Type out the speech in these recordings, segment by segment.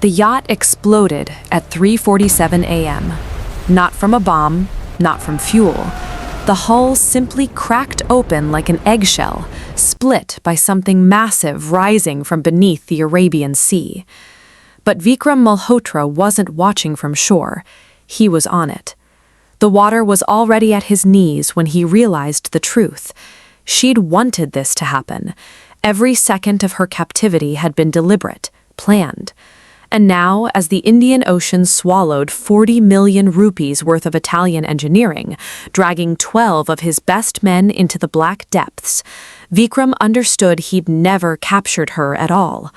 The yacht exploded at 3:47 a.m. Not from a bomb, not from fuel. The hull simply cracked open like an eggshell, split by something massive rising from beneath the Arabian Sea. But Vikram Malhotra wasn't watching from shore. He was on it. The water was already at his knees when he realized the truth. She'd wanted this to happen. Every second of her captivity had been deliberate, planned. And now, as the Indian Ocean swallowed 40 million rupees worth of Italian engineering, dragging 12 of his best men into the black depths, Vikram understood he'd never captured her at all.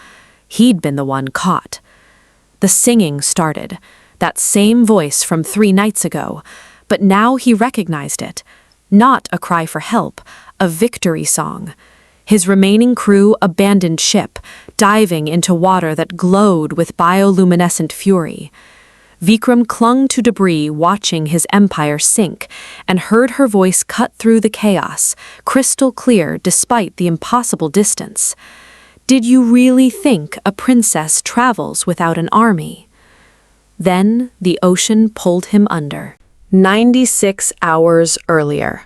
He'd been the one caught. The singing started, that same voice from 3 nights ago, but now he recognized it. Not a cry for help, a victory song. His remaining crew abandoned ship, diving into water that glowed with bioluminescent fury. Vikram clung to debris, watching his empire sink, and heard her voice cut through the chaos, crystal clear despite the impossible distance. Did you really think a princess travels without an army? Then the ocean pulled him under. 96 hours earlier.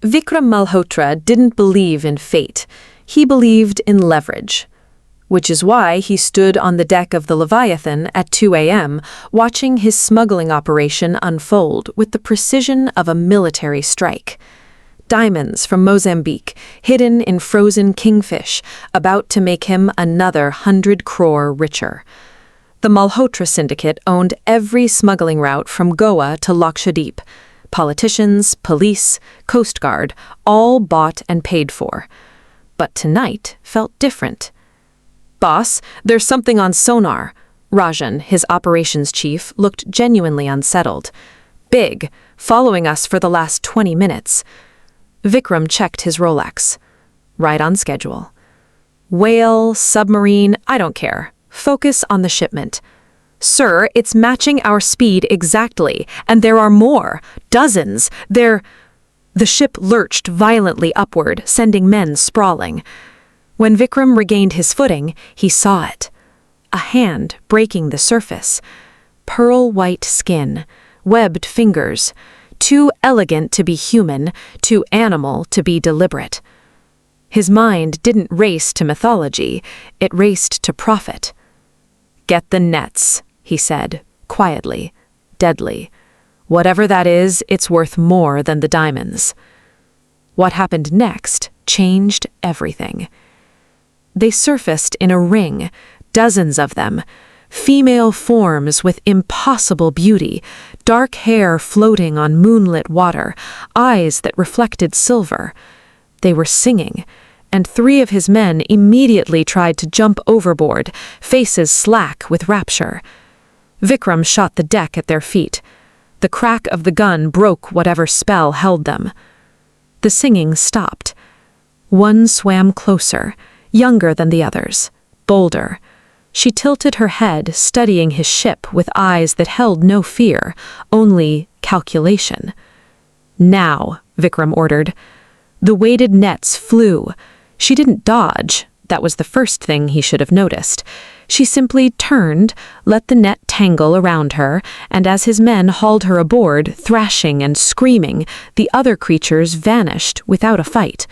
Vikram Malhotra didn't believe in fate. He believed in leverage. Which is why he stood on the deck of the Leviathan at 2 a.m., watching his smuggling operation unfold with the precision of a military strike. Diamonds from Mozambique, hidden in frozen kingfish, about to make him another 100 crore richer. The Malhotra syndicate owned every smuggling route from Goa to Lakshadweep. Politicians, police, Coast Guard, all bought and paid for. But tonight felt different. "Boss, there's something on sonar." Rajan, his operations chief, looked genuinely unsettled. "Big, following us for the last 20 minutes. Vikram checked his Rolex. Right on schedule. "Whale, submarine, I don't care. Focus on the shipment." "Sir, it's matching our speed exactly, and there are more. Dozens. The ship lurched violently upward, sending men sprawling. When Vikram regained his footing, he saw it. A hand breaking the surface. Pearl-white skin, webbed fingers. Too elegant to be human, too animal to be deliberate. His mind didn't race to mythology, it raced to profit. "Get the nets," he said, quietly, deadly. "Whatever that is, it's worth more than the diamonds." What happened next changed everything. They surfaced in a ring, dozens of them, female forms with impossible beauty, dark hair floating on moonlit water, eyes that reflected silver. They were singing, and 3 of his men immediately tried to jump overboard, faces slack with rapture. Vikram shot the deck at their feet. The crack of the gun broke whatever spell held them. The singing stopped. One swam closer, younger than the others, bolder. She tilted her head, studying his ship with eyes that held no fear, only calculation. "Now," Vikram ordered. The weighted nets flew. She didn't dodge. That was the first thing he should have noticed. She simply turned, let the net tangle around her, and as his men hauled her aboard, thrashing and screaming, the other creatures vanished without a fight.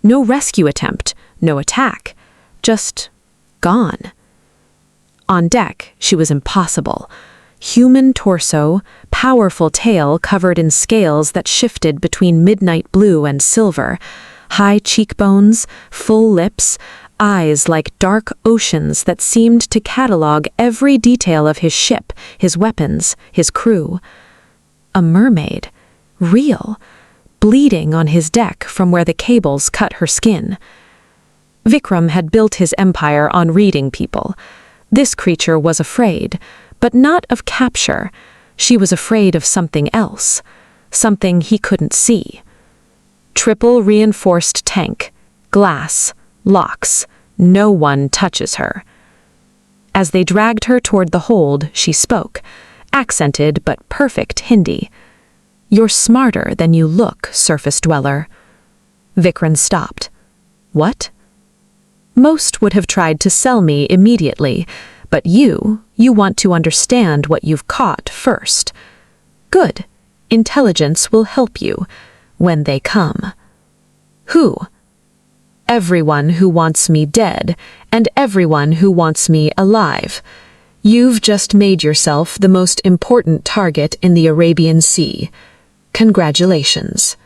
No rescue attempt, no attack. Just gone. On deck, she was impossible. Human torso, powerful tail covered in scales that shifted between midnight blue and silver, high cheekbones, full lips, eyes like dark oceans that seemed to catalog every detail of his ship, his weapons, his crew. A mermaid, real, bleeding on his deck from where the cables cut her skin. Vikram had built his empire on reading people. This creature was afraid, but not of capture. She was afraid of something else, something he couldn't see. Triple reinforced tank, glass, locks. No one touches her. As they dragged her toward the hold, she spoke, accented but perfect Hindi. "You're smarter than you look, surface dweller." Vikram stopped. "What?" Most would have tried to sell me immediately, But you want to understand what you've caught first. Good. Intelligence will help you when they come. Who? Everyone who wants me dead, and everyone who wants me alive. You've just made yourself the most important target in the Arabian Sea. Congratulations.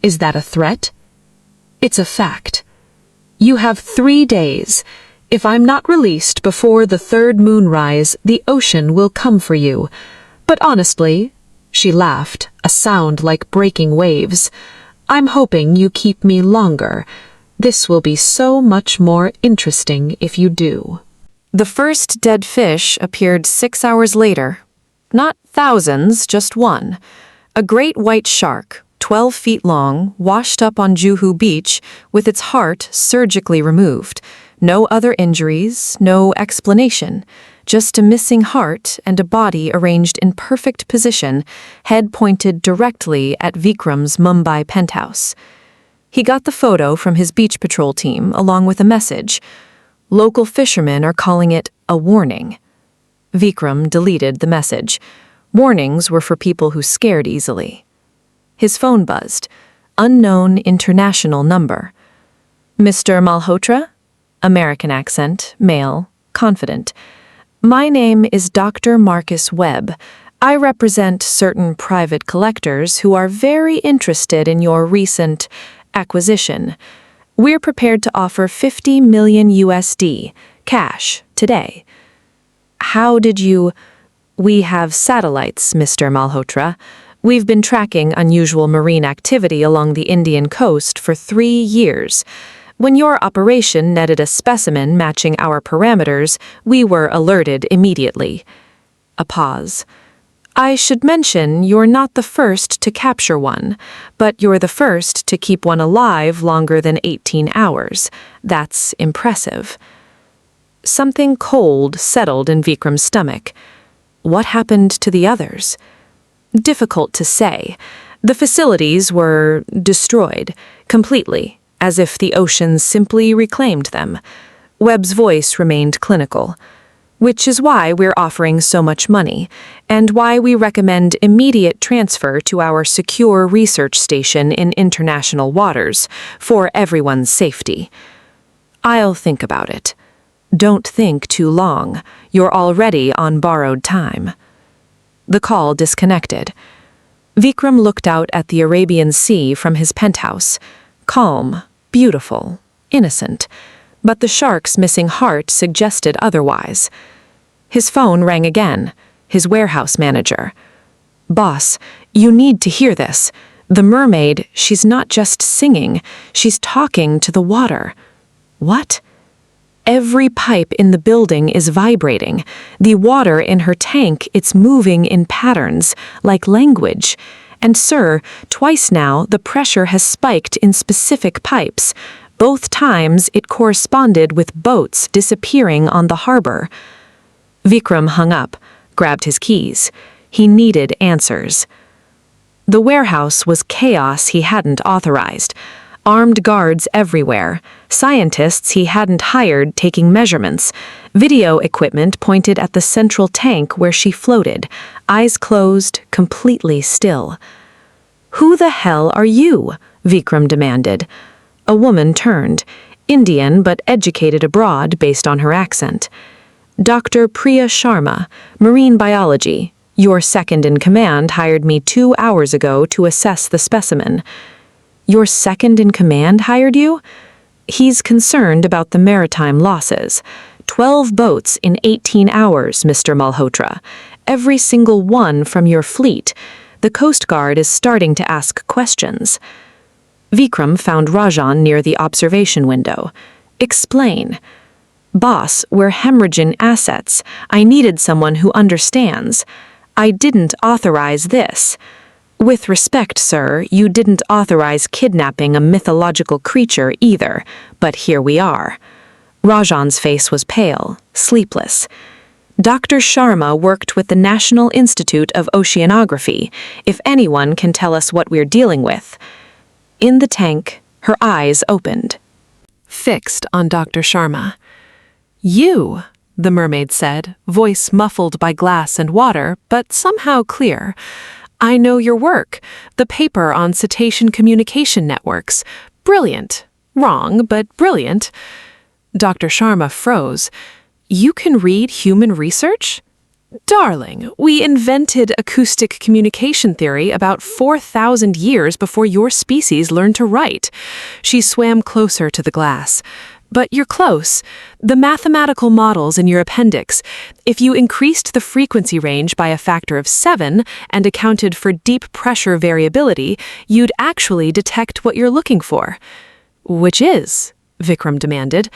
Is that a threat? It's a fact. You have 3 days. If I'm not released before the third moonrise, the ocean will come for you. But honestly, she laughed, a sound like breaking waves, I'm hoping you keep me longer. This will be so much more interesting if you do. The first dead fish appeared 6 hours later. Not thousands, just one. A great white shark, 12 feet long, washed up on Juhu Beach with its heart surgically removed. No other injuries, no explanation. Just a missing heart and a body arranged in perfect position, head pointed directly at Vikram's Mumbai penthouse. He got the photo from his beach patrol team along with a message. Local fishermen are calling it a warning. Vikram deleted the message. Warnings were for people who scared easily. His phone buzzed. Unknown international number. Mr. Malhotra? American accent, male, confident. My name is Dr. Marcus Webb. I represent certain private collectors who are very interested in your recent acquisition. We're prepared to offer 50 million USD, cash, today. How did you... We have satellites, Mr. Malhotra. We've been tracking unusual marine activity along the Indian coast for 3 years. When your operation netted a specimen matching our parameters, we were alerted immediately. A pause. I should mention you're not the first to capture one, but you're the first to keep one alive longer than 18 hours. That's impressive. Something cold settled in Vikram's stomach. What happened to the others? Difficult to say. The facilities were destroyed, completely, as if the ocean simply reclaimed them. Webb's voice remained clinical. Which is why we're offering so much money, and why we recommend immediate transfer to our secure research station in international waters, for everyone's safety. I'll think about it. Don't think too long. You're already on borrowed time. The call disconnected. Vikram looked out at the Arabian Sea from his penthouse. Calm, beautiful, innocent. But the shark's missing heart suggested otherwise. His phone rang again. His warehouse manager. Boss, you need to hear this. The mermaid, she's not just singing, she's talking to the water. What? Every pipe in the building is vibrating. The water in her tank, it's moving in patterns, like language. And sir, twice now the pressure has spiked in specific pipes. Both times it corresponded with boats disappearing on the harbor. Vikram hung up, grabbed his keys. He needed answers. The warehouse was chaos he hadn't authorized. Armed guards everywhere. Scientists he hadn't hired taking measurements. Video equipment pointed at the central tank where she floated, eyes closed, completely still. Who the hell are you? Vikram demanded. A woman turned, Indian but educated abroad based on her accent. Dr. Priya Sharma, marine biology. Your second-in-command hired me 2 hours ago to assess the specimen. Your second-in-command hired you? He's concerned about the maritime losses. 12 boats in 18 hours, Mr. Malhotra. Every single one from your fleet. The Coast Guard is starting to ask questions. Vikram found Rajan near the observation window. Explain. Boss, we're hemorrhaging assets. I needed someone who understands. I didn't authorize this. With respect, sir, you didn't authorize kidnapping a mythological creature either, but here we are. Rajan's face was pale, sleepless. Dr. Sharma worked with the National Institute of Oceanography, if anyone can tell us what we're dealing with. In the tank, her eyes opened. Fixed on Dr. Sharma. You, the mermaid said, voice muffled by glass and water, but somehow clear. I know your work, the paper on cetacean communication networks. Brilliant. Wrong, but brilliant. Dr. Sharma froze. You can read human research? Darling, we invented acoustic communication theory about 4,000 years before your species learned to write. She swam closer to the glass. But you're close. The mathematical models in your appendix, if you increased the frequency range by a factor of 7 and accounted for deep pressure variability, you'd actually detect what you're looking for. Which is, Vikram demanded.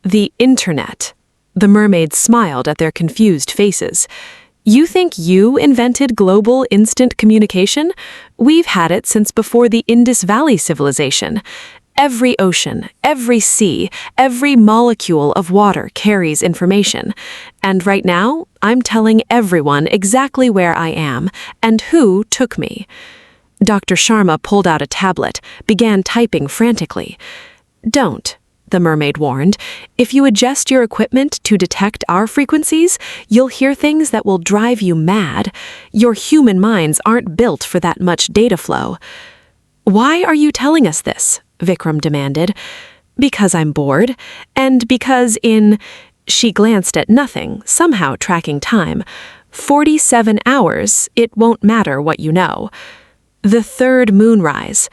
The internet. The mermaids smiled at their confused faces. You think you invented global instant communication? We've had it since before the Indus Valley civilization. Every ocean, every sea, every molecule of water carries information. And right now, I'm telling everyone exactly where I am and who took me. Dr. Sharma pulled out a tablet, began typing frantically. Don't, the mermaid warned. If you adjust your equipment to detect our frequencies, you'll hear things that will drive you mad. Your human minds aren't built for that much data flow. Why are you telling us this? Vikram demanded. Because I'm bored, and because she glanced at nothing, somehow tracking time. 47 hours, it won't matter what you know. The third moonrise.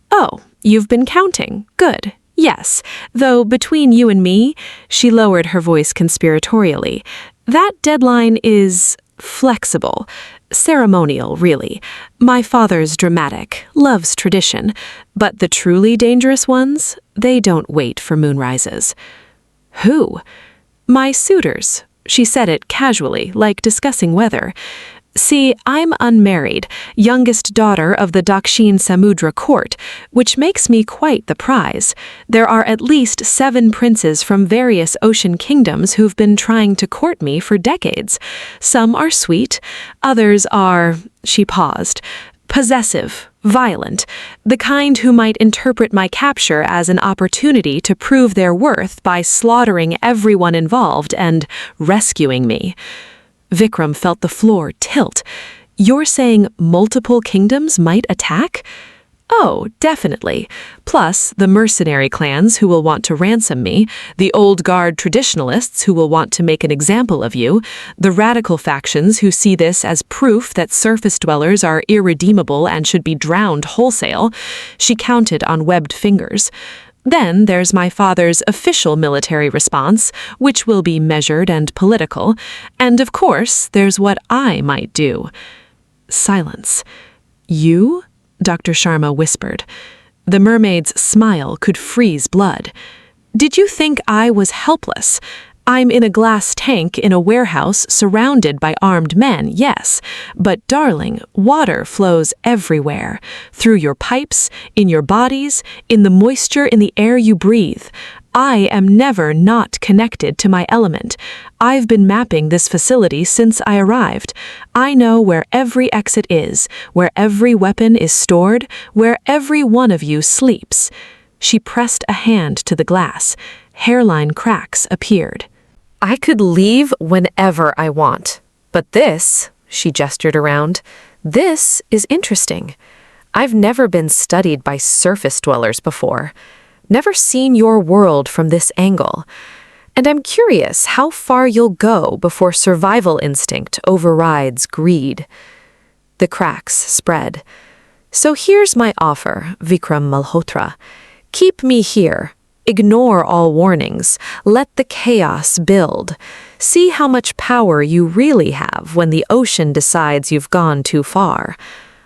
Oh, you've been counting. Good. Yes, though between you and me, she lowered her voice conspiratorially, that deadline is flexible. Ceremonial, really. My father's dramatic, loves tradition, but the truly dangerous ones, they don't wait for moonrises. Who? My suitors. She said it casually, like discussing weather. See, I'm unmarried, youngest daughter of the Dakshin Samudra court, which makes me quite the prize. There are at least 7 princes from various ocean kingdoms who've been trying to court me for decades. Some are sweet, others are, she paused, possessive, violent, the kind who might interpret my capture as an opportunity to prove their worth by slaughtering everyone involved and rescuing me. Vikram felt the floor tilt. You're saying multiple kingdoms might attack? Oh, definitely. Plus, the mercenary clans who will want to ransom me, the old guard traditionalists who will want to make an example of you, the radical factions who see this as proof that surface dwellers are irredeemable and should be drowned wholesale. She counted on webbed fingers. Then there's my father's official military response, which will be measured and political. And of course, there's what I might do. Silence. You? Dr. Sharma whispered. The mermaid's smile could freeze blood. Did you think I was helpless? I'm in a glass tank in a warehouse surrounded by armed men, yes. But darling, water flows everywhere. Through your pipes, in your bodies, in the moisture in the air you breathe. I am never not connected to my element. I've been mapping this facility since I arrived. I know where every exit is, where every weapon is stored, where every one of you sleeps. She pressed a hand to the glass. Hairline cracks appeared. I could leave whenever I want. But this, she gestured around, this is interesting. I've never been studied by surface dwellers before. Never seen your world from this angle. And I'm curious how far you'll go before survival instinct overrides greed. The cracks spread. So here's my offer, Vikram Malhotra. Keep me here. Ignore all warnings. Let the chaos build. See how much power you really have when the ocean decides you've gone too far.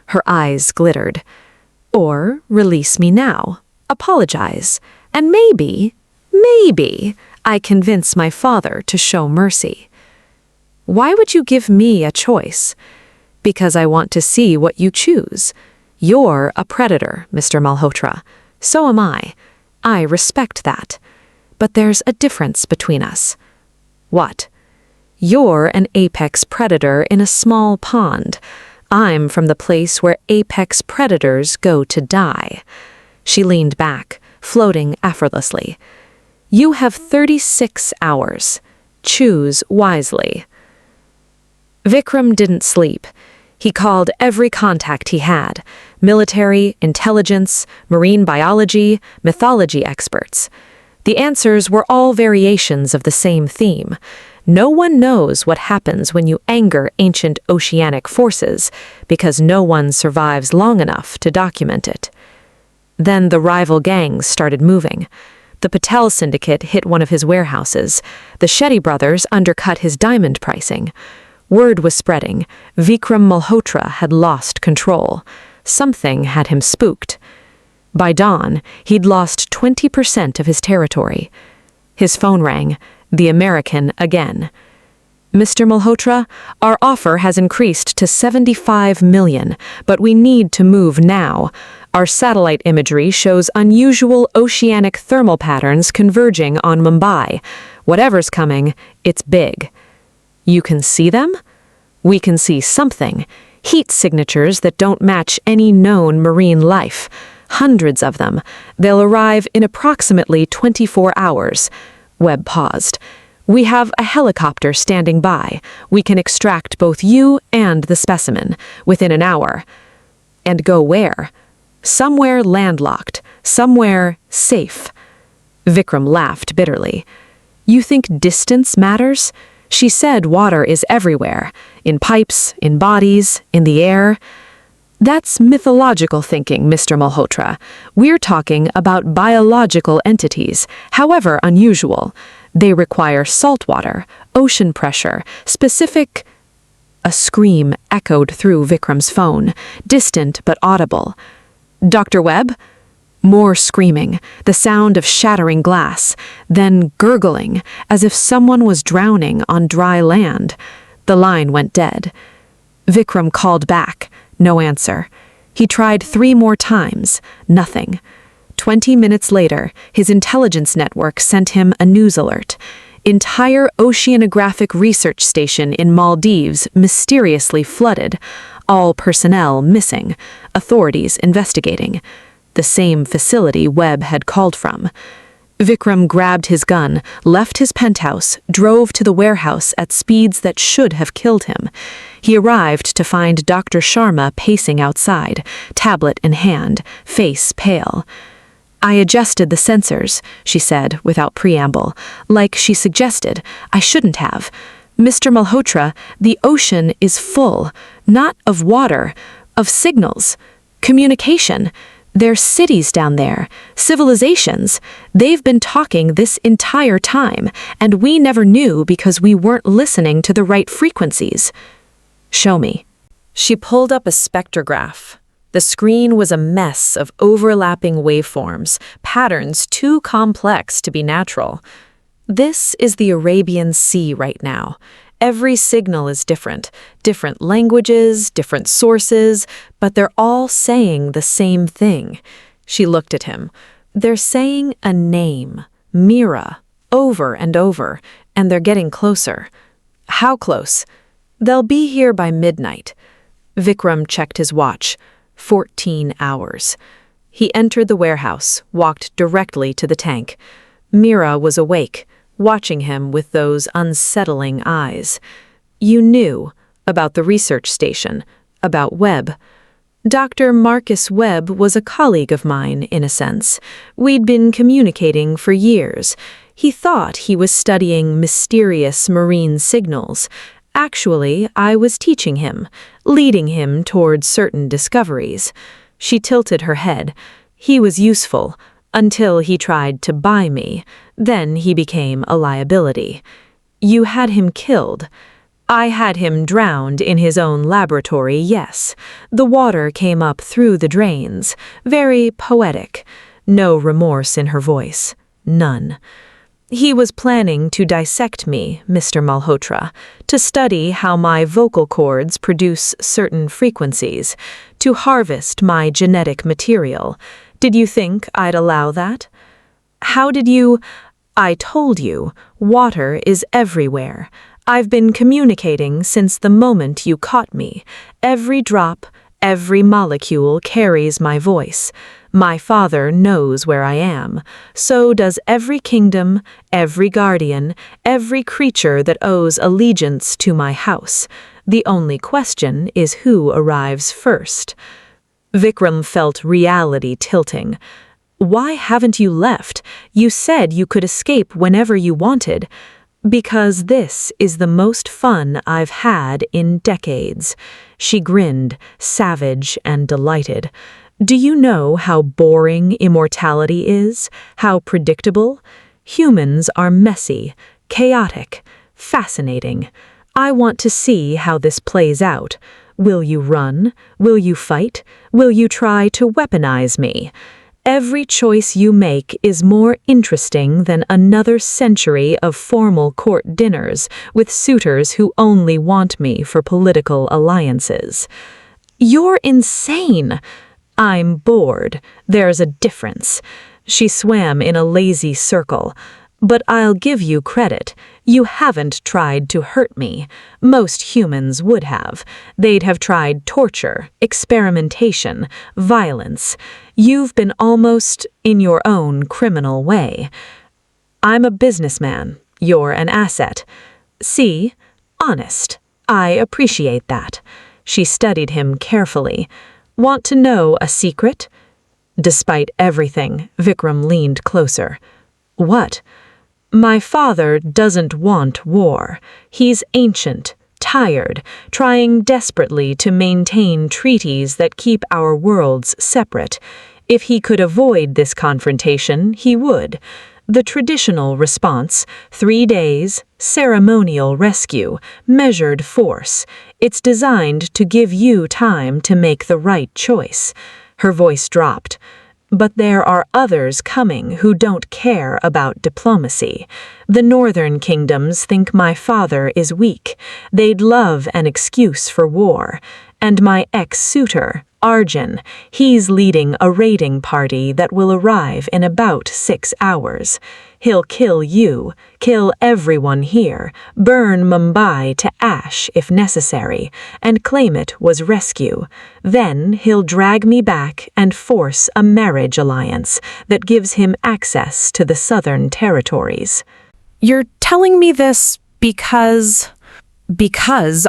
Her eyes glittered. Or release me now. Apologize. And maybe I convince my father to show mercy. Why would you give me a choice? Because I want to see what you choose. You're a predator, Mr. Malhotra. So am I. I respect that. But there's a difference between us. What? You're an apex predator in a small pond. I'm from the place where apex predators go to die. She leaned back, floating effortlessly. You have 36 hours. Choose wisely. Vikram didn't sleep. He called every contact he had: military, intelligence, marine biology, mythology experts. The answers were all variations of the same theme. No one knows what happens when you anger ancient oceanic forces, because no one survives long enough to document it. Then the rival gangs started moving. The Patel syndicate hit one of his warehouses. The Shetty brothers undercut his diamond pricing. Word was spreading. Vikram Malhotra had lost control. Something had him spooked. By dawn, he'd lost 20% of his territory. His phone rang. The American again. "Mr. Malhotra, our offer has increased to 75 million, but we need to move now. Our satellite imagery shows unusual oceanic thermal patterns converging on Mumbai. Whatever's coming, it's big." "You can see them?" "We can see something. Heat signatures that don't match any known marine life. Hundreds of them. They'll arrive in approximately 24 hours. Webb paused. "We have a helicopter standing by. We can extract both you and the specimen within an hour." "And go where?" "Somewhere landlocked. Somewhere safe." Vikram laughed bitterly. "You think distance matters? She said water is everywhere. In pipes, in bodies, in the air." "That's mythological thinking, Mr. Malhotra. We're talking about biological entities, however unusual. They require salt water, ocean pressure, specific—" A scream echoed through Vikram's phone, distant but audible. "Dr. Webb?" More screaming, the sound of shattering glass, then gurgling, as if someone was drowning on dry land. The line went dead. Vikram called back. No answer. He tried 3 more times. Nothing. 20 minutes later, his intelligence network sent him a news alert. Entire oceanographic research station in Maldives mysteriously flooded. All personnel missing. Authorities investigating. The same facility Webb had called from. Vikram grabbed his gun, left his penthouse, drove to the warehouse at speeds that should have killed him. He arrived to find Dr. Sharma pacing outside, tablet in hand, face pale. "I adjusted the sensors," she said without preamble, like she suggested. "I shouldn't have. Mr. Malhotra, the ocean is full, not of water, of signals, communication. There's cities down there, civilizations. They've been talking this entire time, and we never knew because we weren't listening to the right frequencies." "Show me." She pulled up a spectrograph. The screen was a mess of overlapping waveforms, patterns too complex to be natural. "This is the Arabian Sea right now. Every signal is different languages, different sources, but they're all saying the same thing." She looked at him. "They're saying a name, Meera, over and over, and they're getting closer." "How close?" "They'll be here by midnight." Vikram checked his watch. 14 hours. He entered the warehouse, walked directly to the tank. Meera was awake, watching him with those unsettling eyes. "You knew about the research station, about Webb." "Dr. Marcus Webb was a colleague of mine, in a sense. We'd been communicating for years. He thought he was studying mysterious marine signals. Actually, I was teaching him, leading him towards certain discoveries." She tilted her head. "He was useful, until he tried to buy me. Then he became a liability." "You had him killed." "I had him drowned in his own laboratory, yes. The water came up through the drains. Very poetic." No remorse in her voice. None. "He was planning to dissect me, Mr. Malhotra, to study how my vocal cords produce certain frequencies, to harvest my genetic material. Did you think I'd allow that?" "How did you—" "I told you, water is everywhere. I've been communicating since the moment you caught me. Every drop, every molecule carries my voice. My father knows where I am. So does every kingdom, every guardian, every creature that owes allegiance to my house. The only question is who arrives first. Vikram felt reality tilting. Why haven't you left? You said you could escape whenever you wanted. Because this is the most fun I've had in decades. She grinned, savage and delighted. Do you know how boring immortality is? How predictable? Humans are messy, chaotic, fascinating. I want to see how this plays out. Will you run? Will you fight? Will you try to weaponize me? Every choice you make is more interesting than another century of formal court dinners with suitors who only want me for political alliances. You're insane. I'm bored. There's a difference. She swam in a lazy circle. But I'll give you credit. You haven't tried to hurt me. Most humans would have. They'd have tried torture, experimentation, violence. You've been almost in your own criminal way. I'm a businessman. You're an asset. See? Honest. I appreciate that. She studied him carefully. Want to know a secret? Despite everything, Vikram leaned closer. What? My father doesn't want war. He's ancient, tired, trying desperately to maintain treaties that keep our worlds separate. If he could avoid this confrontation, he would. The traditional response, 3 days, ceremonial rescue, measured force. It's designed to give you time to make the right choice. Her voice dropped. But there are others coming who don't care about diplomacy. The northern kingdoms think my father is weak. They'd love an excuse for war. And my ex-suitor, Arjun, he's leading a raiding party that will arrive in about 6 hours. He'll kill you, kill everyone here, burn Mumbai to ash if necessary, and claim it was rescue. Then he'll drag me back and force a marriage alliance that gives him access to the southern territories. You're telling me this because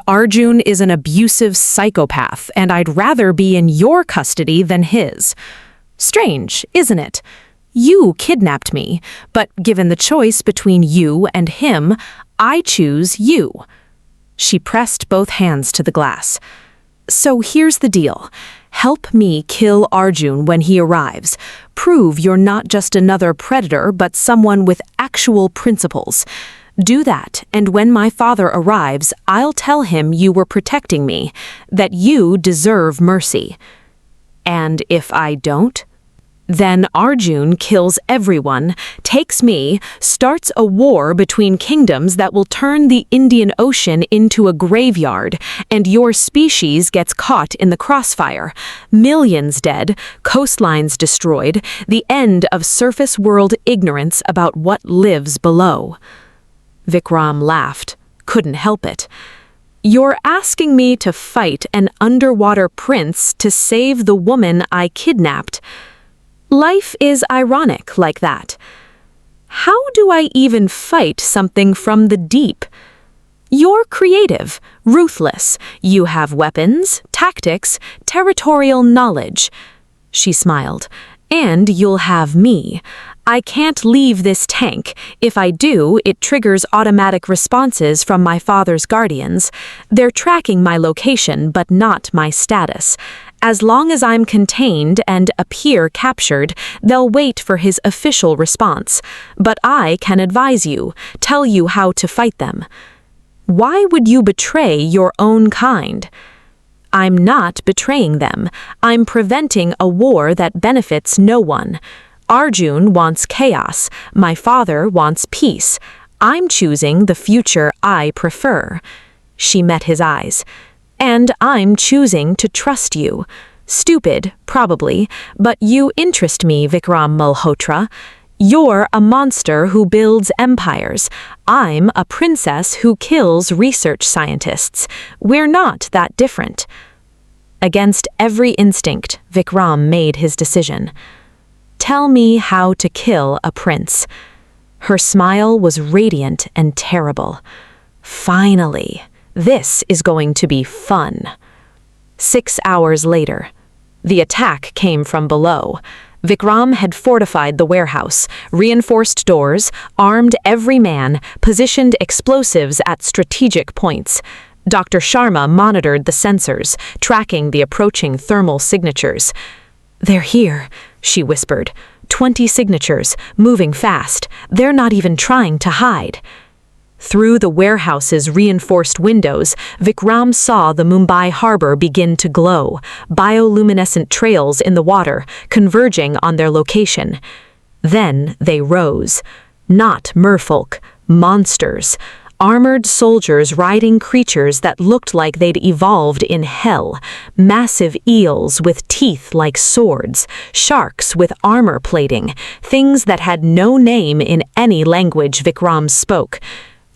Arjun is an abusive psychopath, and I'd rather be in your custody than his. Strange, isn't it? You kidnapped me, but given the choice between you and him, I choose you. She pressed both hands to the glass. So here's the deal. Help me kill Arjun when he arrives. Prove you're not just another predator, but someone with actual principles. Do that, and when my father arrives, I'll tell him you were protecting me, that you deserve mercy. And if I don't? Then Arjun kills everyone, takes me, starts a war between kingdoms that will turn the Indian Ocean into a graveyard, and your species gets caught in the crossfire. Millions dead, coastlines destroyed, the end of surface world ignorance about what lives below. Vikram laughed, couldn't help it. You're asking me to fight an underwater prince to save the woman I kidnapped. Life is ironic like that. How do I even fight something from the deep? You're creative, ruthless. You have weapons, tactics, territorial knowledge. She smiled. And you'll have me. I can't leave this tank. If I do, it triggers automatic responses from my father's guardians. They're tracking my location, but not my status. As long as I'm contained and appear captured, they'll wait for his official response. But I can advise you, tell you how to fight them. Why would you betray your own kind? I'm not betraying them. I'm preventing a war that benefits no one. Arjun wants chaos. My father wants peace. I'm choosing the future I prefer. She met his eyes. And I'm choosing to trust you. Stupid, probably, but you interest me, Vikram Malhotra. You're a monster who builds empires. I'm a princess who kills research scientists. We're not that different. Against every instinct, Vikram made his decision. Tell me how to kill a prince. Her smile was radiant and terrible. Finally, this is going to be fun. 6 hours later, the attack came from below. Vikram had fortified the warehouse, reinforced doors, armed every man, positioned explosives at strategic points. Dr. Sharma monitored the sensors, tracking the approaching thermal signatures. "They're here," she whispered. 20 signatures, moving fast. They're not even trying to hide. Through the warehouse's reinforced windows, Vikram saw the Mumbai Harbor begin to glow, bioluminescent trails in the water, converging on their location. Then they rose. Not merfolk, monsters. Armored soldiers riding creatures that looked like they'd evolved in hell. Massive eels with teeth like swords. Sharks with armor plating. Things that had no name in any language Vikram spoke.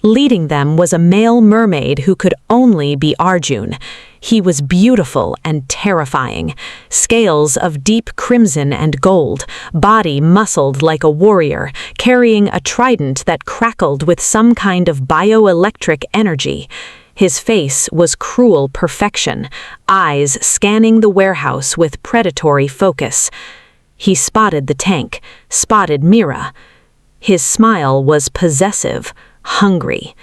Leading them was a male mermaid who could only be Arjun. He was beautiful and terrifying. Scales of deep crimson and gold, body muscled like a warrior, carrying a trident that crackled with some kind of bioelectric energy. His face was cruel perfection, eyes scanning the warehouse with predatory focus. He spotted the tank, spotted Meera. His smile was possessive, hungry.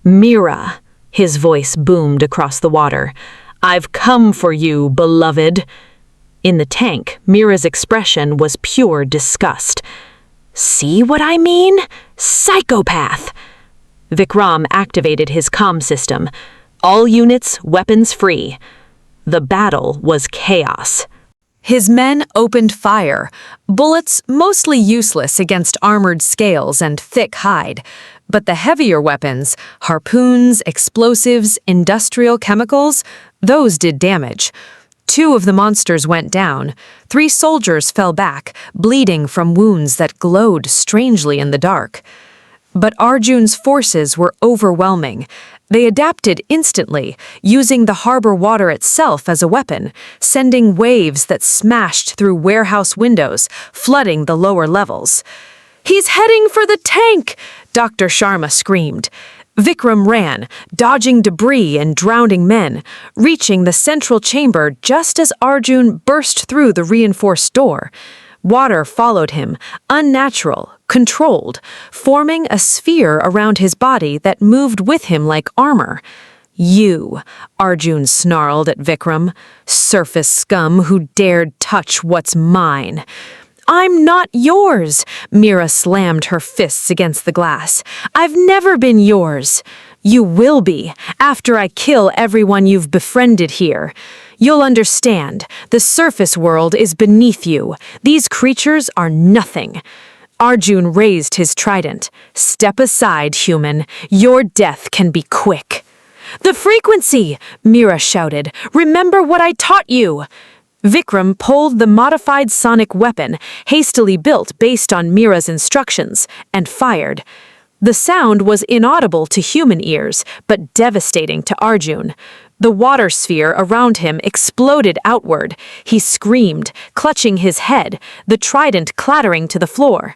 "Meera," his voice boomed across the water. "I've come for you, beloved." In the tank, Meera's expression was pure disgust. "See what I mean? Psychopath!" Vikram activated his comm system. "All units, weapons free." The battle was chaos. His men opened fire, bullets mostly useless against armored scales and thick hide. But the heavier weapons, harpoons, explosives, industrial chemicals, those did damage. 2 of the monsters went down. 3 soldiers fell back, bleeding from wounds that glowed strangely in the dark. But Arjun's forces were overwhelming. They adapted instantly, using the harbor water itself as a weapon, sending waves that smashed through warehouse windows, flooding the lower levels. "He's heading for the tank!" Dr. Sharma screamed. Vikram ran, dodging debris and drowning men, reaching the central chamber just as Arjun burst through the reinforced door. Water followed him, unnatural, controlled, forming a sphere around his body that moved with him like armor. "You," Arjun snarled at Vikram, "surface scum who dared touch what's mine." "I'm not yours," Meera slammed her fists against the glass. "I've never been yours. You will be, after I kill everyone you've befriended here. You'll understand, the surface world is beneath you. These creatures are nothing." Arjun raised his trident. "Step aside, human. Your death can be quick." "The frequency!" Meera shouted. "Remember what I taught you!" Vikram pulled the modified sonic weapon, hastily built based on Meera's instructions, and fired. The sound was inaudible to human ears, but devastating to Arjun. The water sphere around him exploded outward. He screamed, clutching his head, the trident clattering to the floor.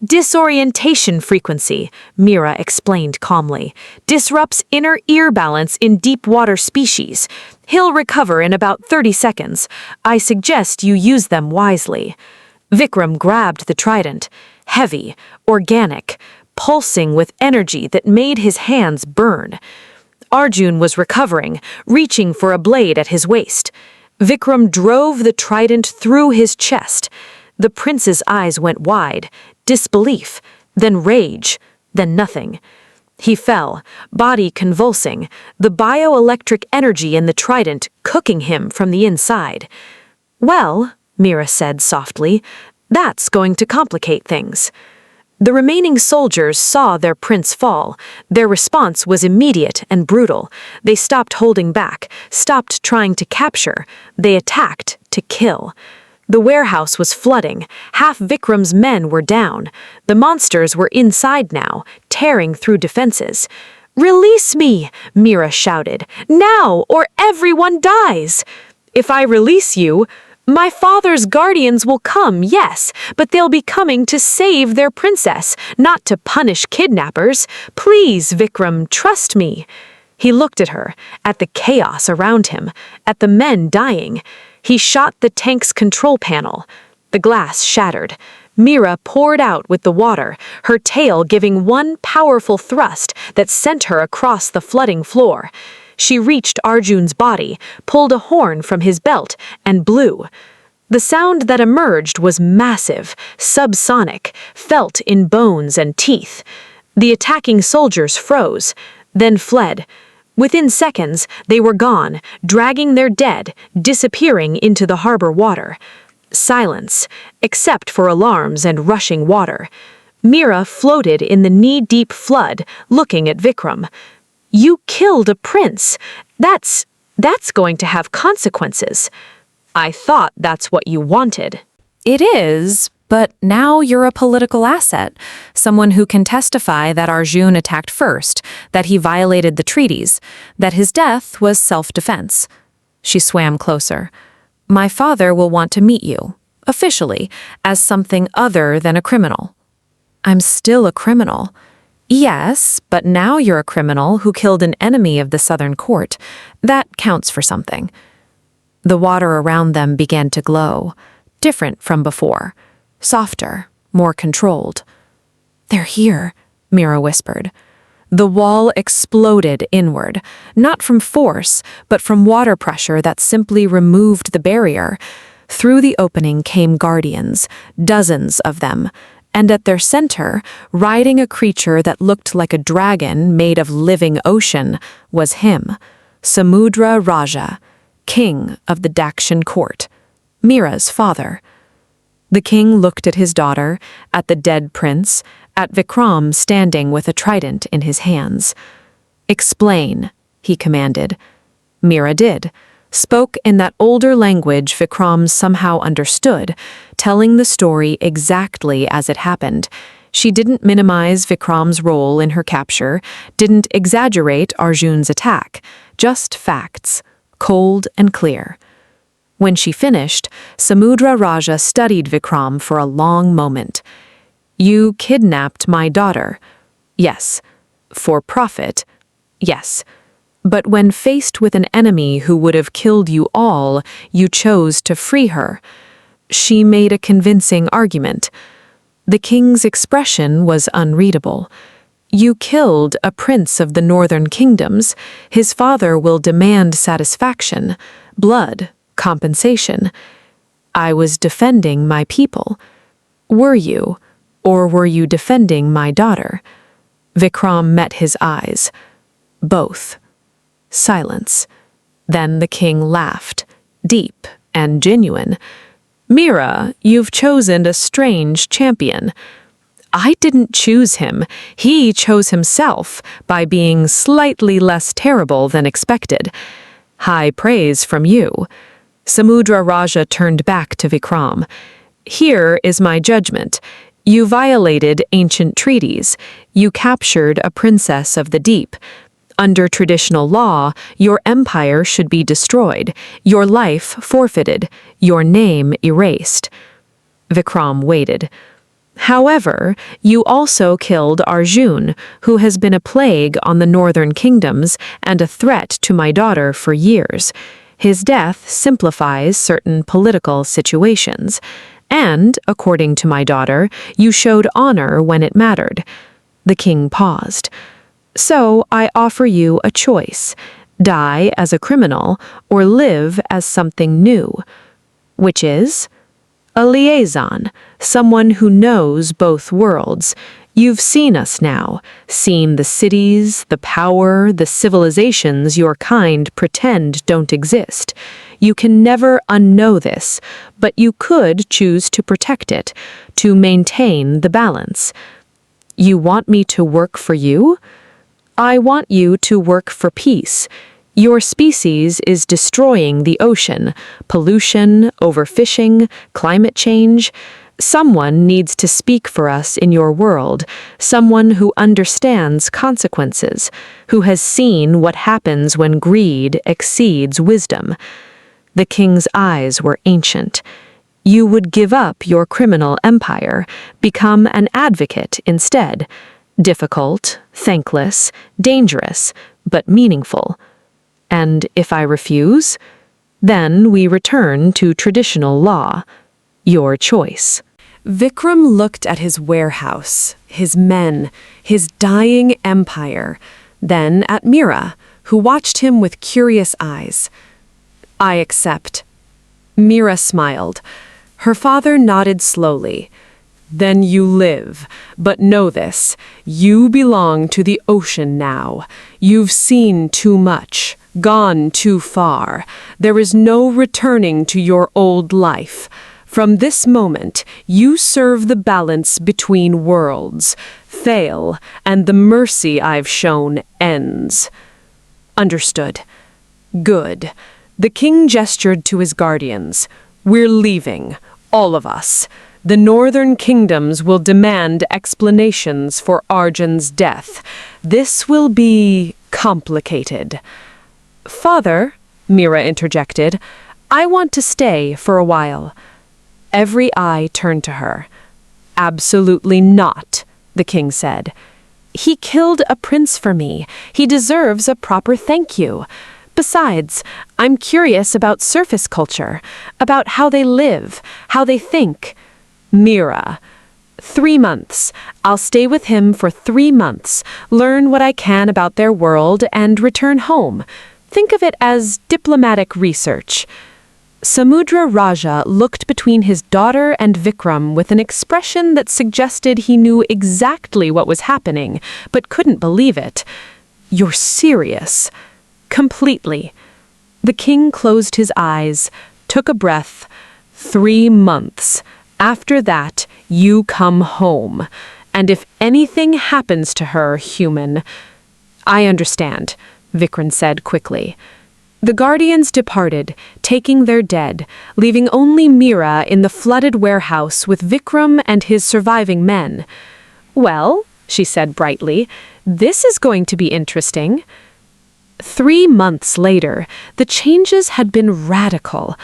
"Disorientation frequency," Meera explained calmly, "disrupts inner ear balance in deep water species. He'll recover in about 30 seconds. I suggest you use them wisely." Vikram grabbed the trident, heavy, organic, pulsing with energy that made his hands burn. Arjun was recovering, reaching for a blade at his waist. Vikram drove the trident through his chest. The prince's eyes went wide, disbelief, then rage, then nothing. He fell, body convulsing, the bioelectric energy in the trident cooking him from the inside. "Well," Meera said softly, "that's going to complicate things." The remaining soldiers saw their prince fall. Their response was immediate and brutal. They stopped holding back, stopped trying to capture. They attacked to kill. The warehouse was flooding. Half Vikram's men were down. The monsters were inside now, tearing through defenses. "Release me!" Meera shouted. "Now, or everyone dies!" If I release you, my father's guardians will come, yes, but they'll be coming to save their princess, not to punish kidnappers. Please, Vikram, trust me." He looked at her, at the chaos around him, at the men dying. He shot the tank's control panel. The glass shattered. Meera poured out with the water, her tail giving one powerful thrust that sent her across the flooding floor. She reached Arjun's body, pulled a horn from his belt, and blew. The sound that emerged was massive, subsonic, felt in bones and teeth. The attacking soldiers froze, then fled. Within seconds, they were gone, dragging their dead, disappearing into the harbor water. Silence, except for alarms and rushing water. Meera floated in the knee-deep flood, looking at Vikram. "You killed a prince. That's going to have consequences." "I thought that's what you wanted." It is, but now you're a political asset, someone who can testify that Arjun attacked first, that he violated the treaties, that his death was self-defense. She swam closer. "My father will want to meet you, officially, as something other than a criminal." "I'm still a criminal." "Yes, but now you're a criminal who killed an enemy of the Southern Court. That counts for something." The water around them began to glow, different from before, softer, more controlled. "They're here," Meera whispered. The wall exploded inward, not from force, but from water pressure that simply removed the barrier. Through the opening came guardians, dozens of them, and at their center, riding a creature that looked like a dragon made of living ocean, was him, Samudra Raja, king of the Dakshin court, Meera's father. The king looked at his daughter, at the dead prince, at Vikram standing with a trident in his hands. "Explain," he commanded. Meera did, spoke in that older language Vikram somehow understood, telling the story exactly as it happened. She didn't minimize Vikram's role in her capture, didn't exaggerate Arjun's attack, just facts, cold and clear. When she finished, Samudra Raja studied Vikram for a long moment. "You kidnapped my daughter." "Yes." "For profit." "Yes." "But when faced with an enemy who would have killed you all, you chose to free her." She made a convincing argument. The king's expression was unreadable. "You killed a prince of the northern kingdoms. His father will demand satisfaction, blood, compensation." "I was defending my people." "Were you? Or were you defending my daughter?" Vikram met his eyes. "Both." Silence. Then the king laughed, deep and genuine. "Meera, you've chosen a strange champion." "I didn't choose him. He chose himself by being slightly less terrible than expected." "High praise from you." Samudra Raja turned back to Vikram. "Here is my judgment. You violated ancient treaties. You captured a princess of the deep. Under traditional law, your empire should be destroyed, your life forfeited, your name erased." Vikram waited. "However, you also killed Arjun, who has been a plague on the northern kingdoms and a threat to my daughter for years. His death simplifies certain political situations. And, according to my daughter, you showed honor when it mattered." The king paused. "So I offer you a choice. Die as a criminal or live as something new." "Which is?" "A liaison, someone who knows both worlds. You've seen us now, seen the cities, the power, the civilizations your kind pretend don't exist. You can never unknow this, but you could choose to protect it, to maintain the balance." "You want me to work for you?" "I want you to work for peace. Your species is destroying the ocean, pollution, overfishing, climate change. Someone needs to speak for us in your world, someone who understands consequences, who has seen what happens when greed exceeds wisdom." The king's eyes were ancient. You would give up your criminal empire, become an advocate instead. Difficult, thankless, dangerous, but meaningful. And if I refuse, then we return to traditional law. Your choice. Vikram looked at his warehouse, his men, his dying empire, then at Meera, who watched him with curious eyes. I accept. Meera smiled. Her father nodded slowly. Then you live, but know this, you belong to the ocean now. You've seen too much, gone too far. There is no returning to your old life. From this moment, you serve the balance between worlds. Fail, and the mercy I've shown ends. Understood. Good. The king gestured to his guardians. We're leaving, all of us. The northern kingdoms will demand explanations for Arjun's death. This will be complicated. Father, Meera interjected, I want to stay for a while. Every eye turned to her. Absolutely not, the king said. He killed a prince for me. He deserves a proper thank you. Besides, I'm curious about surface culture, about how they live, how they think. Meera. 3 months. I'll stay with him for 3 months, learn what I can about their world, and return home. Think of it as diplomatic research. Samudra Raja looked between his daughter and Vikram with an expression that suggested he knew exactly what was happening, but couldn't believe it. You're serious. Completely. The king closed his eyes, took a breath. 3 months. After that, you come home. And if anything happens to her, human... I understand, Vikram said quickly. The guardians departed, taking their dead, leaving only Meera in the flooded warehouse with Vikram and his surviving men. Well, she said brightly, this is going to be interesting. 3 months later, the changes had been radical.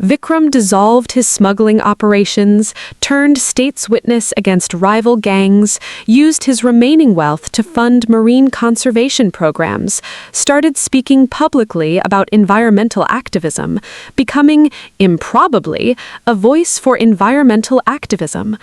Vikram dissolved his smuggling operations, turned state's witness against rival gangs, used his remaining wealth to fund marine conservation programs, started speaking publicly about environmental activism, becoming, improbably, a voice for environmental activism.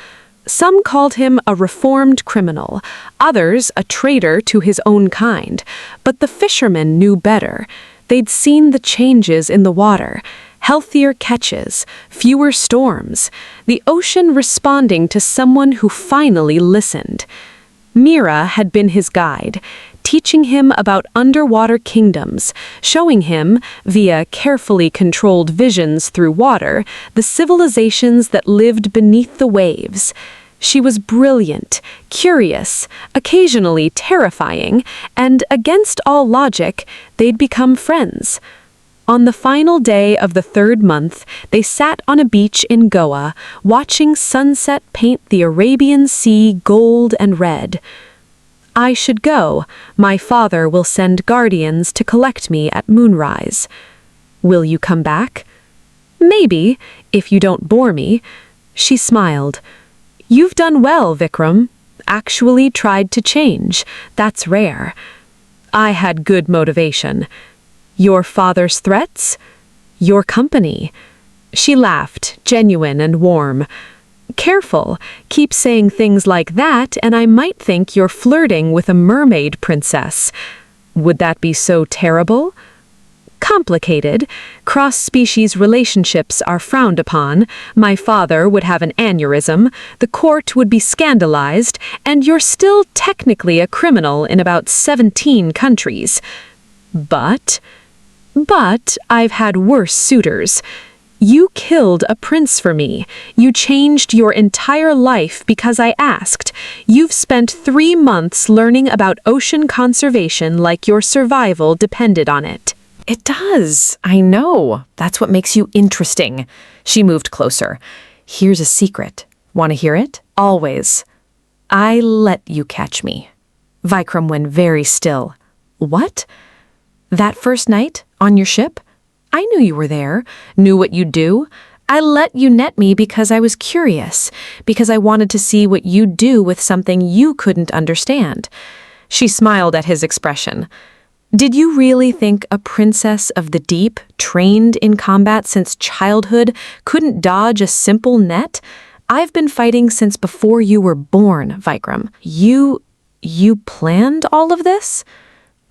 Some called him a reformed criminal, others a traitor to his own kind. But the fishermen knew better. They'd seen the changes in the water. Healthier catches, fewer storms, the ocean responding to someone who finally listened. Meera had been his guide, teaching him about underwater kingdoms, showing him, via carefully controlled visions through water, the civilizations that lived beneath the waves. She was brilliant, curious, occasionally terrifying, and against all logic, they'd become friends. On the final day of the 3rd month, they sat on a beach in Goa, watching sunset paint the Arabian Sea gold and red. I should go. My father will send guardians to collect me at moonrise. Will you come back? Maybe, if you don't bore me. She smiled. You've done well, Vikram. Actually tried to change. That's rare. I had good motivation. Your father's threats? Your company. She laughed, genuine and warm. Careful, keep saying things like that and I might think you're flirting with a mermaid princess. Would that be so terrible? Complicated. Cross-species relationships are frowned upon. My father would have an aneurysm, the court would be scandalized, and you're still technically a criminal in about 17 countries. But I've had worse suitors. You killed a prince for me. You changed your entire life because I asked. You've spent 3 months learning about ocean conservation like your survival depended on it. It does. I know. That's what makes you interesting. She moved closer. Here's a secret. Want to hear it? Always. I let you catch me. Vikram went very still. What? That first night, on your ship? I knew you were there, knew what you'd do. I let you net me because I was curious, because I wanted to see what you'd do with something you couldn't understand. She smiled at his expression. Did you really think a princess of the deep, trained in combat since childhood, couldn't dodge a simple net? I've been fighting since before you were born, Vikram. You planned all of this?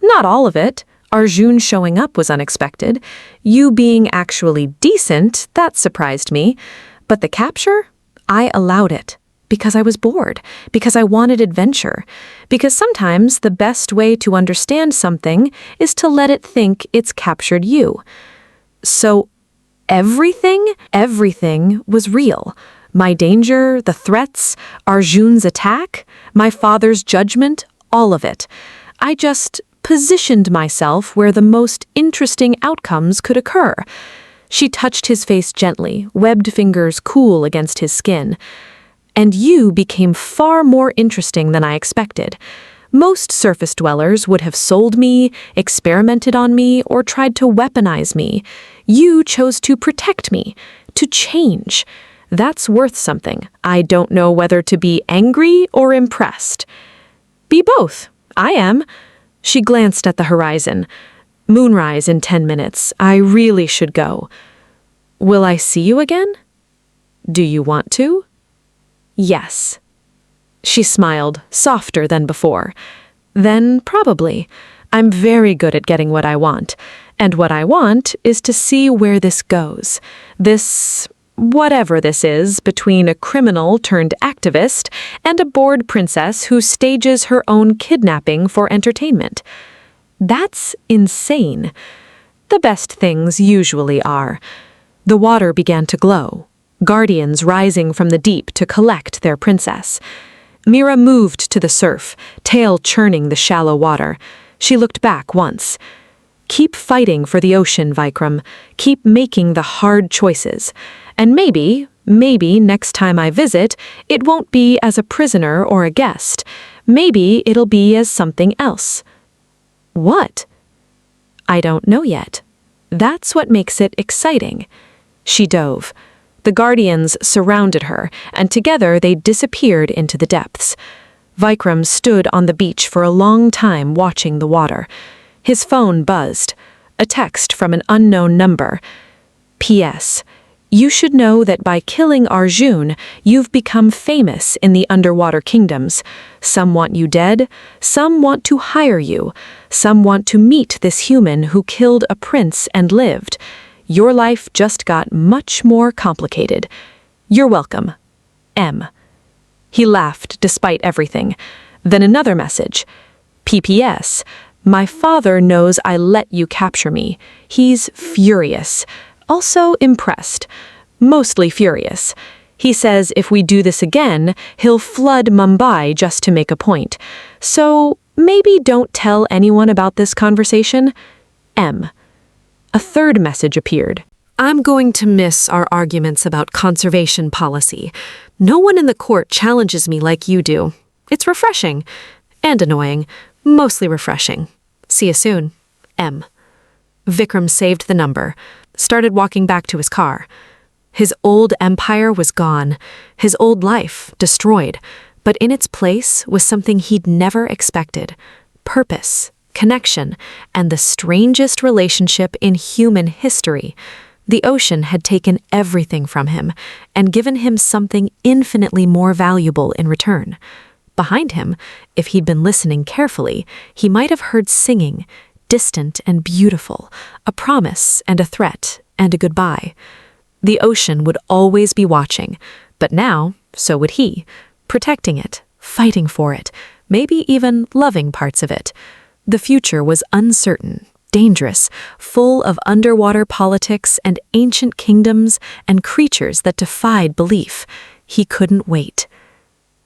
Not all of it. Arjun showing up was unexpected. You being actually decent, that surprised me. But the capture? I allowed it. Because I was bored. Because I wanted adventure. Because sometimes the best way to understand something is to let it think it's captured you. So everything was real. My danger, the threats, Arjun's attack, my father's judgment, all of it. I just positioned myself where the most interesting outcomes could occur. She touched his face gently, webbed fingers cool against his skin. And you became far more interesting than I expected. Most surface dwellers would have sold me, experimented on me, or tried to weaponize me. You chose to protect me, to change. That's worth something. I don't know whether to be angry or impressed. Be both. I am. She glanced at the horizon. Moonrise in 10 minutes. I really should go. Will I see you again? Do you want to? Yes. She smiled, softer than before. Then probably. I'm very good at getting what I want. And what I want is to see where this goes. This, whatever this is, between a criminal turned activist and a bored princess who stages her own kidnapping for entertainment. That's insane. The best things usually are. The water began to glow. Guardians rising from the deep to collect their princess. Meera moved to the surf, tail churning the shallow water. She looked back once. Keep fighting for the ocean, Vikram. Keep making the hard choices. And maybe next time I visit, it won't be as a prisoner or a guest. Maybe it'll be as something else. What? I don't know yet. That's what makes it exciting. She dove. The guardians surrounded her, and together they disappeared into the depths. Vikram stood on the beach for a long time watching the water. His phone buzzed. A text from an unknown number. P.S. You should know that by killing Arjun, you've become famous in the underwater kingdoms. Some want you dead, some want to hire you, some want to meet this human who killed a prince and lived. Your life just got much more complicated. You're welcome. M. He laughed despite everything. Then another message. P.P.S. My father knows I let you capture me. He's furious. Also impressed. Mostly furious. He says if we do this again, he'll flood Mumbai just to make a point. So maybe don't tell anyone about this conversation. M. A third message appeared. I'm going to miss our arguments about conservation policy. No one in the court challenges me like you do. It's refreshing. And annoying. Mostly refreshing. See you soon. M. Vikram saved the number. Started walking back to his car. His old empire was gone. His old life destroyed. But in its place was something he'd never expected. Purpose. Connection, and the strangest relationship in human history. The ocean had taken everything from him and given him something infinitely more valuable in return. Behind him, if he'd been listening carefully, he might have heard singing, distant and beautiful, a promise and a threat and a goodbye. The ocean would always be watching, but now, so would he, protecting it, fighting for it, maybe even loving parts of it. The future was uncertain, dangerous, full of underwater politics and ancient kingdoms and creatures that defied belief. He couldn't wait.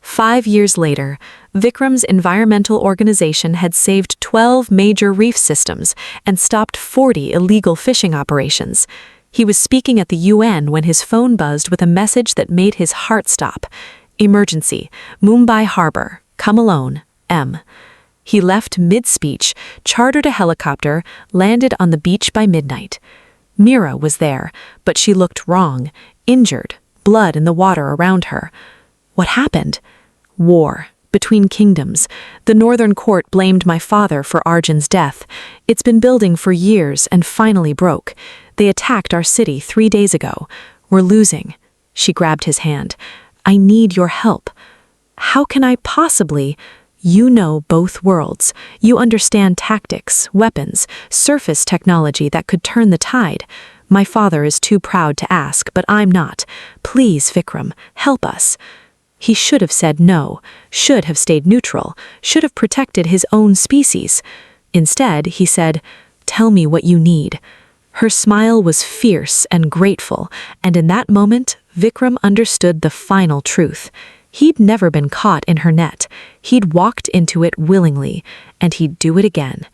5 years later, Vikram's environmental organization had saved 12 major reef systems and stopped 40 illegal fishing operations. He was speaking at the UN when his phone buzzed with a message that made his heart stop. Emergency, Mumbai Harbor, come alone, M. He left mid-speech, chartered a helicopter, landed on the beach by midnight. Meera was there, but she looked wrong, injured, blood in the water around her. What happened? War. Between kingdoms. The northern court blamed my father for Arjun's death. It's been building for years and finally broke. They attacked our city 3 days ago. We're losing. She grabbed his hand. I need your help. How can I possibly? You know both worlds. You understand tactics, weapons, surface technology that could turn the tide. My father is too proud to ask, but I'm not. Please, Vikram, help us. He should have said no, should have stayed neutral, should have protected his own species. Instead, he said, "Tell me what you need." Her smile was fierce and grateful, and in that moment, Vikram understood the final truth. He'd never been caught in her net. He'd walked into it willingly, and he'd do it again.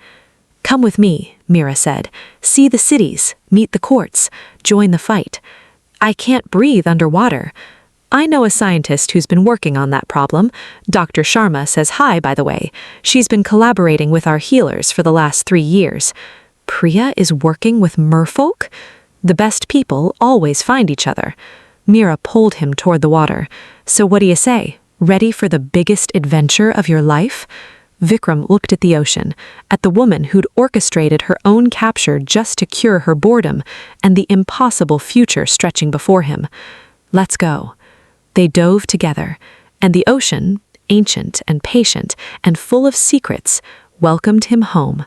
"Come with me," Meera said. "See the cities, meet the courts, join the fight." "I can't breathe underwater." "I know a scientist who's been working on that problem. Dr. Sharma says hi, by the way. She's been collaborating with our healers for the last 3 years. Priya is working with merfolk? The best people always find each other. Meera pulled him toward the water. "So what do you say? Ready for the biggest adventure of your life?" Vikram looked at the ocean, at the woman who'd orchestrated her own capture just to cure her boredom, and the impossible future stretching before him. "Let's go." They dove together, and the ocean, ancient and patient and full of secrets, welcomed him home.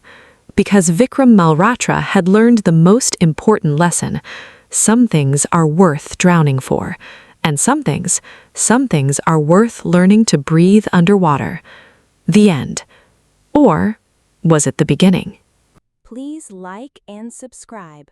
Because Vikram Malhotra had learned the most important lesson. Some things are worth drowning for, and some things are worth learning to breathe underwater. The end. Or was it the beginning? Please like and subscribe.